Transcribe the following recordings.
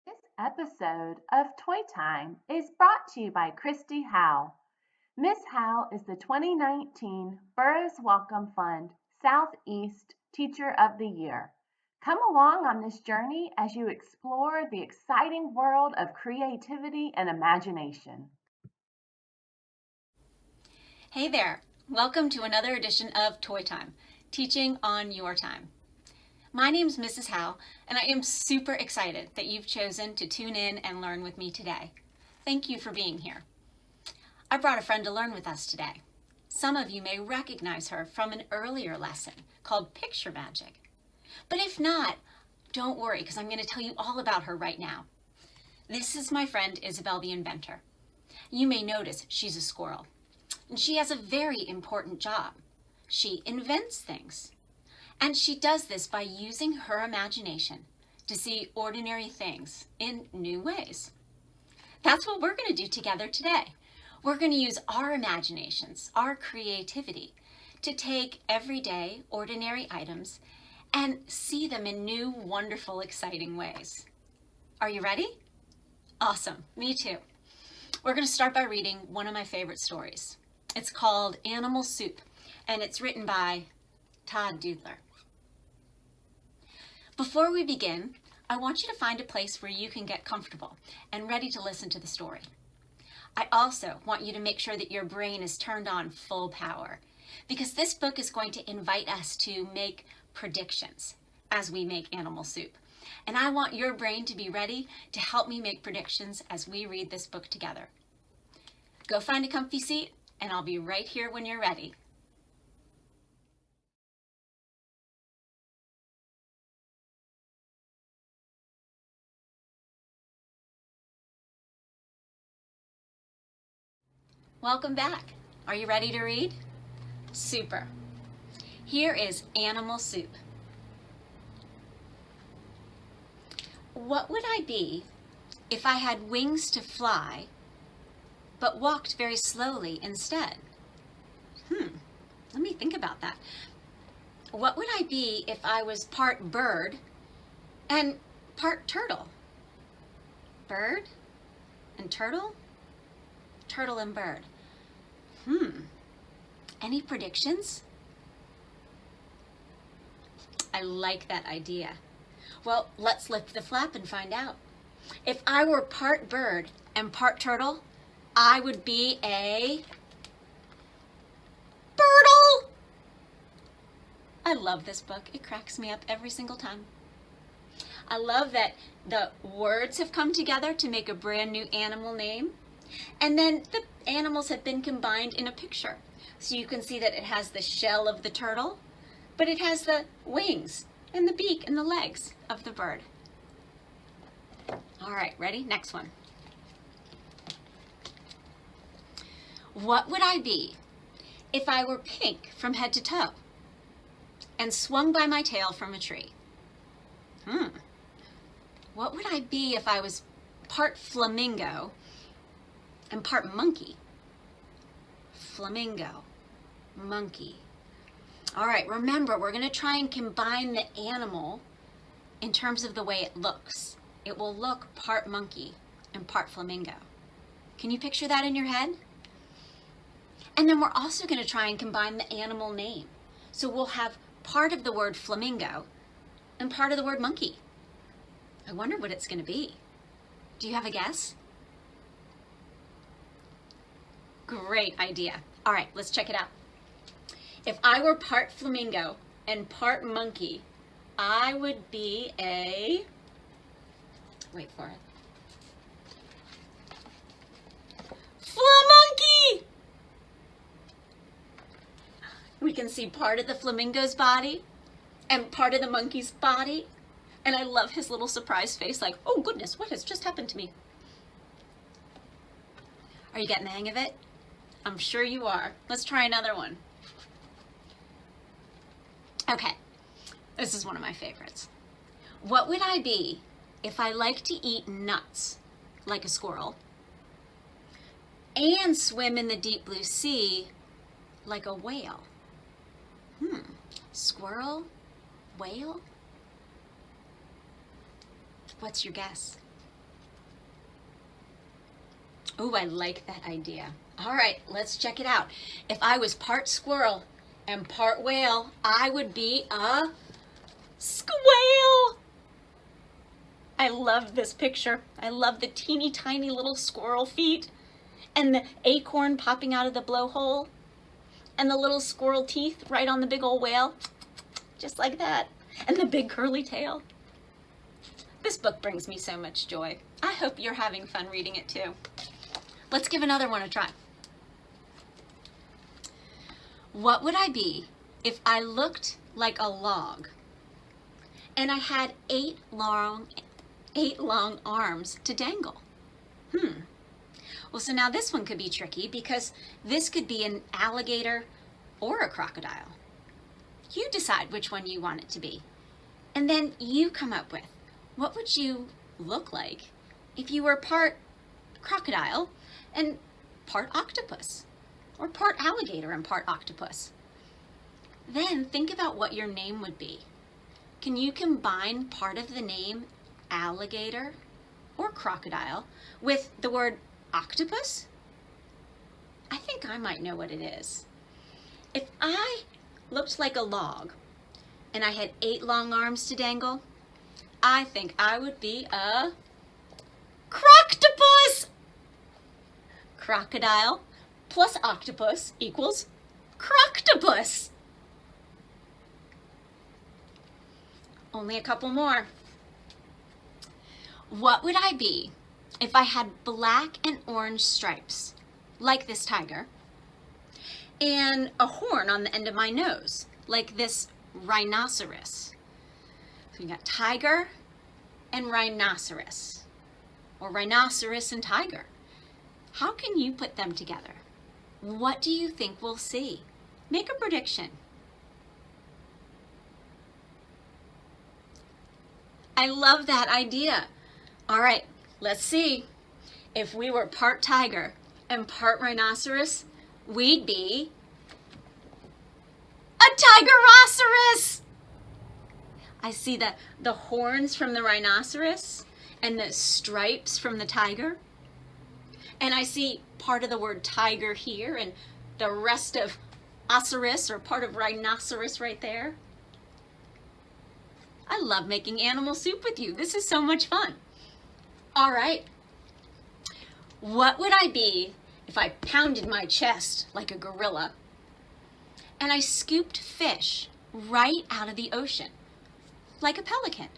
This episode of Toy Time is brought to you by Christy Howe. Miss Howe is the 2019 Burroughs Wellcome Fund Southeast Teacher of the Year. Come along on this journey as you explore the exciting world of creativity and imagination. Hey there, welcome to another edition of Toy Time, teaching on your time. My name's Mrs. Howe, and I am super excited that you've chosen to tune in and learn with me today. Thank you for being here. I brought a friend to learn with us today. Some of you may recognize her from an earlier lesson called Picture Magic. But if not, don't worry, because I'm going to tell you all about her right now. This is my friend Isabel the Inventor. You may notice she's a squirrel, and she has a very important job. She invents things. And she does this by using her imagination to see ordinary things in new ways. That's what we're going to do together today. We're going to use our imaginations, our creativity, to take everyday, ordinary items and see them in new, wonderful, exciting ways. Are you ready? Awesome, me too. We're going to start by reading one of my favorite stories. It's called Animal Soup, and it's written by Todd Doodler. Before we begin, I want you to find a place where you can get comfortable and ready to listen to the story. I also want you to make sure that your brain is turned on full power, because this book is going to invite us to make predictions as we make animal soup. And I want your brain to be ready to help me make predictions as we read this book together. Go find a comfy seat, and I'll be right here when you're ready. Welcome back. Are you ready to read? Super. Here is Animal Soup. What would I be if I had wings to fly, but walked very slowly instead? Let me think about that. What would I be if I was part bird and part turtle? Bird and turtle? Turtle and bird. Any predictions? I like that idea. Well, let's lift the flap and find out. If I were part bird and part turtle, I would be a birdle. I love this book. It cracks me up every single time. I love that the words have come together to make a brand new animal name. And then the animals have been combined in a picture. So you can see that it has the shell of the turtle, but it has the wings and the beak and the legs of the bird. All right, ready? Next one. What would I be if I were pink from head to toe and swung by my tail from a tree? What would I be if I was part flamingo and part monkey? Flamingo, monkey. All right, remember, we're going to try and combine the animal in terms of the way it looks. It will look part monkey and part flamingo. Can you picture that in your head? And then we're also going to try and combine the animal name. So we'll have part of the word flamingo and part of the word monkey. I wonder what it's going to be. Do you have a guess? Great idea. All right, let's check it out. If I were part flamingo and part monkey, I would be a, wait for it, flamonkey! We can see part of the flamingo's body and part of the monkey's body. And I love his little surprise face, like, oh goodness, what has just happened to me? Are you getting the hang of it? I'm sure you are. Let's try another one. Okay, this is one of my favorites. What would I be if I liked to eat nuts like a squirrel and swim in the deep blue sea like a whale? Squirrel, whale? What's your guess? Oh, I like that idea. All right, let's check it out. If I was part squirrel and part whale, I would be a squale. I love this picture. I love the teeny tiny little squirrel feet and the acorn popping out of the blowhole and the little squirrel teeth right on the big old whale, just like that, and the big curly tail. This book brings me so much joy. I hope you're having fun reading it too. Let's give another one a try. What would I be if I looked like a log and I had eight long arms to dangle? Well, so now this one could be tricky because this could be an alligator or a crocodile. You decide which one you want it to be. And then you come up with, what would you look like if you were part crocodile and part octopus, or part alligator and part octopus? Then think about what your name would be. Can you combine part of the name alligator or crocodile with the word octopus? I think I might know what it is. If I looked like a log and I had 8 long arms to dangle, I think I would be a croctopus. Crocodile plus octopus equals croctopus. Only a couple more. What would I be if I had black and orange stripes, like this tiger, and a horn on the end of my nose, like this rhinoceros? So we got tiger and rhinoceros, or rhinoceros and tiger. How can you put them together? What do you think we'll see? Make a prediction. I love that idea. All right, let's see. If we were part tiger and part rhinoceros, we'd be a tigeroceros. I see the horns from the rhinoceros and the stripes from the tiger. And I see part of the word tiger here and the rest of oceros, or part of rhinoceros, right there. I love making animal soup with you. This is so much fun. All right. What would I be if I pounded my chest like a gorilla and I scooped fish right out of the ocean like a pelican?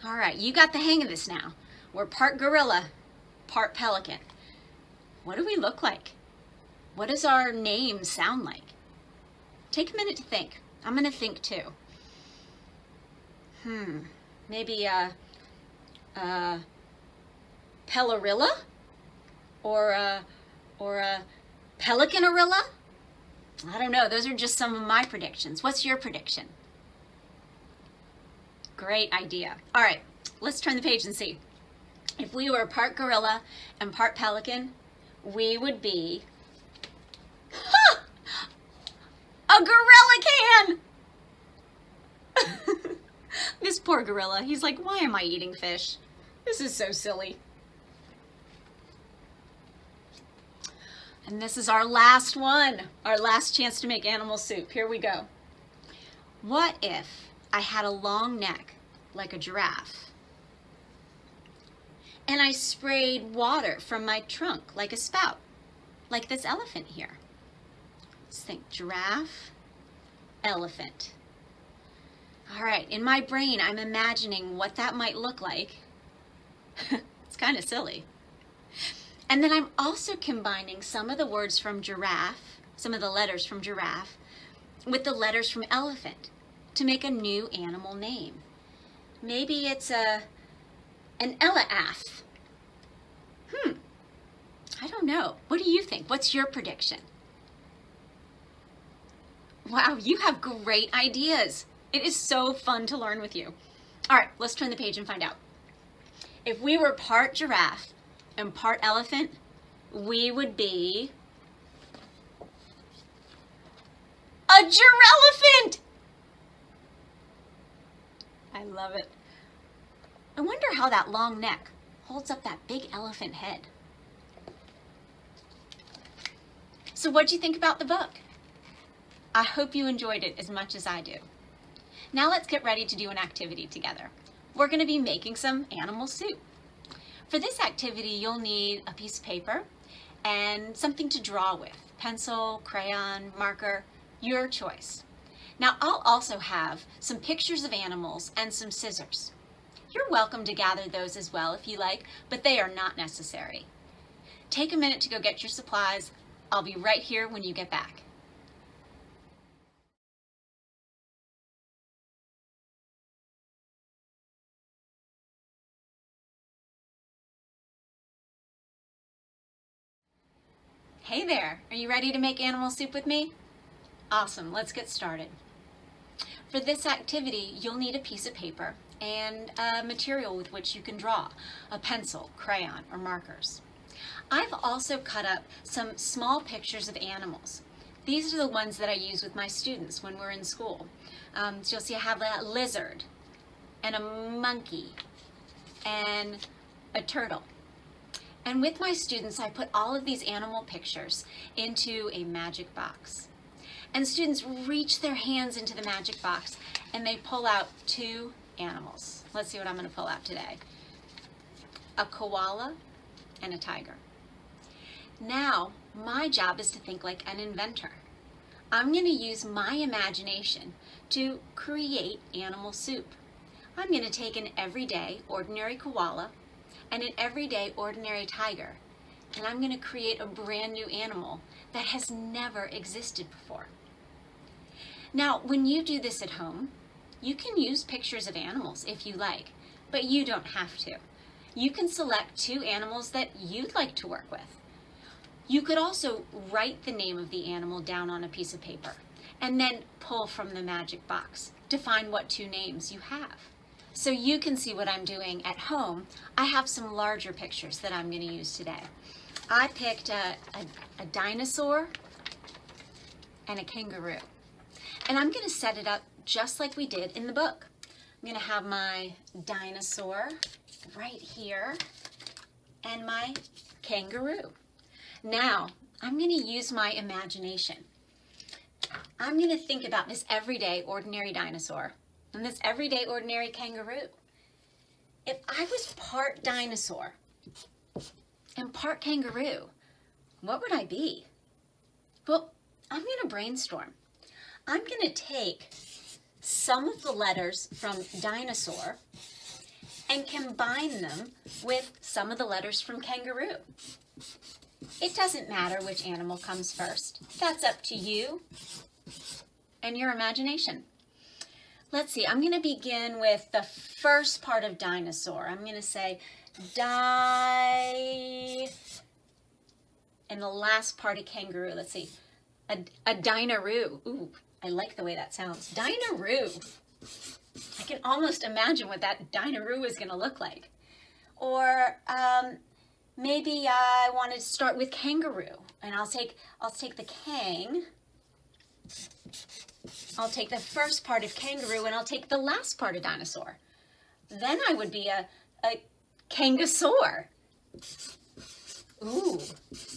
All right, you got the hang of this now. We're part gorilla, part pelican. What do we look like? What does our name sound like? Take a minute to think. I'm going to think too. Maybe Pelarilla or a Pelicanarilla? I don't know. Those are just some of my predictions. What's your prediction? Great idea. All right, let's turn the page and see. If we were part gorilla and part pelican, we would be a gorilla can. This poor gorilla, he's like, why am I eating fish? This is so silly. And this is our last one, our last chance to make animal soup. Here we go. What if I had a long neck like a giraffe and I sprayed water from my trunk like a spout, like this elephant here? Let's think giraffe, elephant. All right, in my brain, I'm imagining what that might look like. It's kind of silly. And then I'm also combining some of the words from giraffe, some of the letters from giraffe, with the letters from elephant to make a new animal name. Maybe it's an eleaph. I don't know. What do you think? What's your prediction? Wow, you have great ideas. It is so fun to learn with you. All right, let's turn the page and find out. If we were part giraffe and part elephant, we would be a girelephant. I love it. I wonder how that long neck holds up that big elephant head. So what'd you think about the book? I hope you enjoyed it as much as I do. Now let's get ready to do an activity together. We're going to be making some animal soup. For this activity, you'll need a piece of paper and something to draw with. Pencil, crayon, marker, your choice. Now I'll also have some pictures of animals and some scissors. You're welcome to gather those as well if you like, but they are not necessary. Take a minute to go get your supplies. I'll be right here when you get back. Hey there, are you ready to make animal soup with me? Awesome, let's get started. For this activity, you'll need a piece of paper and a material with which you can draw, a pencil, crayon, or markers. I've also cut up some small pictures of animals. These are the ones that I use with my students when we're in school. So you'll see I have a lizard and a monkey and a turtle. And with my students, I put all of these animal pictures into a magic box. And students reach their hands into the magic box and they pull out two animals. Let's see what I'm going to pull out today. A koala and a tiger. Now, my job is to think like an inventor. I'm going to use my imagination to create animal soup. I'm going to take an everyday, ordinary koala and an everyday, ordinary tiger, and I'm going to create a brand new animal that has never existed before. Now, when you do this at home, you can use pictures of animals if you like, but you don't have to. You can select two animals that you'd like to work with. You could also write the name of the animal down on a piece of paper and then pull from the magic box to find what two names you have. So you can see what I'm doing at home. I have some larger pictures that I'm going to use today. I picked a dinosaur and a kangaroo. And I'm going to set it up just like we did in the book. I'm going to have my dinosaur right here and my kangaroo. Now, I'm going to use my imagination. I'm going to think about this everyday, ordinary dinosaur and this everyday, ordinary kangaroo. If I was part dinosaur and part kangaroo, what would I be? Well, I'm going to brainstorm. I'm going to take some of the letters from dinosaur and combine them with some of the letters from kangaroo. It doesn't matter which animal comes first. That's up to you and your imagination. Let's see, I'm going to begin with the first part of dinosaur. I'm going to say and the last part of kangaroo. Let's see, a dinaroo. Ooh, I like the way that sounds. Dinaroo. I can almost imagine what that dinaroo is going to look like. Or maybe I want to start with kangaroo, and I'll take the kang. I'll take the first part of kangaroo and I'll take the last part of dinosaur. Then I would be a kangasaur. Ooh,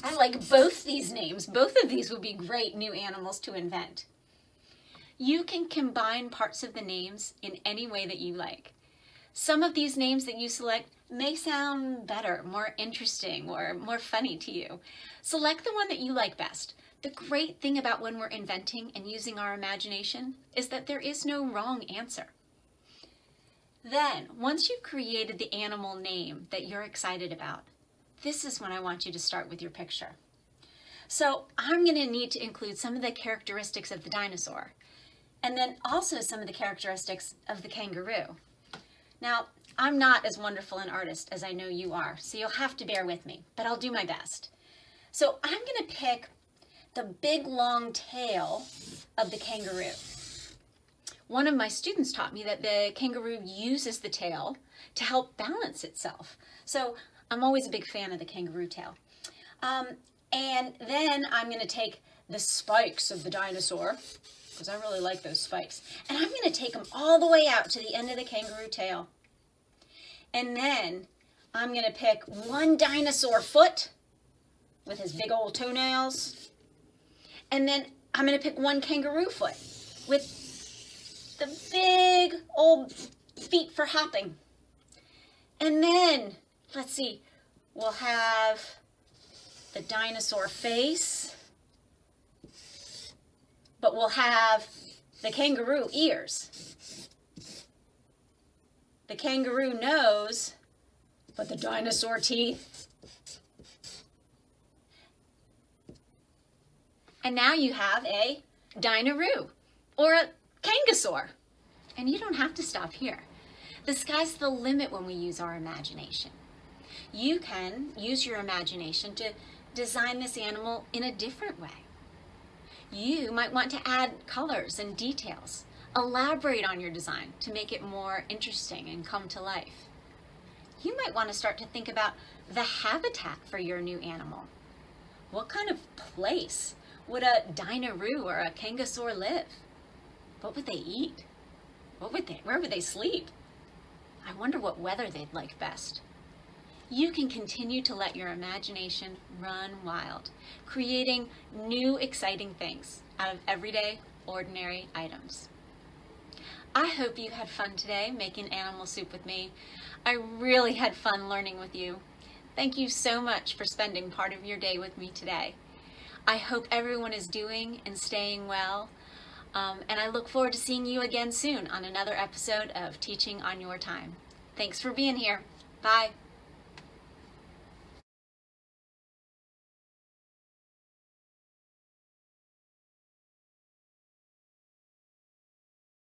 I like both these names. Both of these would be great new animals to invent. You can combine parts of the names in any way that you like. Some of these names that you select may sound better, more interesting, or more funny to you. Select the one that you like best. The great thing about when we're inventing and using our imagination is that there is no wrong answer. Then, once you've created the animal name that you're excited about, this is when I want you to start with your picture. So I'm going to need to include some of the characteristics of the dinosaur, and then also some of the characteristics of the kangaroo. Now, I'm not as wonderful an artist as I know you are, so you'll have to bear with me, but I'll do my best. So I'm going to pick the big long tail of the kangaroo. One of my students taught me that the kangaroo uses the tail to help balance itself. So I'm always a big fan of the kangaroo tail. And then I'm going to take the spikes of the dinosaur, because I really like those spikes, and I'm going to take them all the way out to the end of the kangaroo tail. And then I'm going to pick one dinosaur foot with his big old toenails, And then I'm going to pick one kangaroo foot with the big old feet for hopping. And then, let's see, we'll have the dinosaur face, but we'll have the kangaroo ears, the kangaroo nose, but the dinosaur teeth. And now you have a dinaroo or a kangasaur. And you don't have to stop here. The sky's the limit when we use our imagination. You can use your imagination to design this animal in a different way. You might want to add colors and details. Elaborate on your design to make it more interesting and come to life. You might want to start to think about the habitat for your new animal. What kind of place would a dinaroo or a kangasaur live? What would they eat? Where would they sleep? I wonder what weather they'd like best. You can continue to let your imagination run wild, creating new exciting things out of everyday, ordinary items. I hope you had fun today making animal soup with me. I really had fun learning with you. Thank you so much for spending part of your day with me today. I hope everyone is doing and staying well. And I look forward to seeing you again soon on another episode of Teaching on Your Time. Thanks for being here. Bye.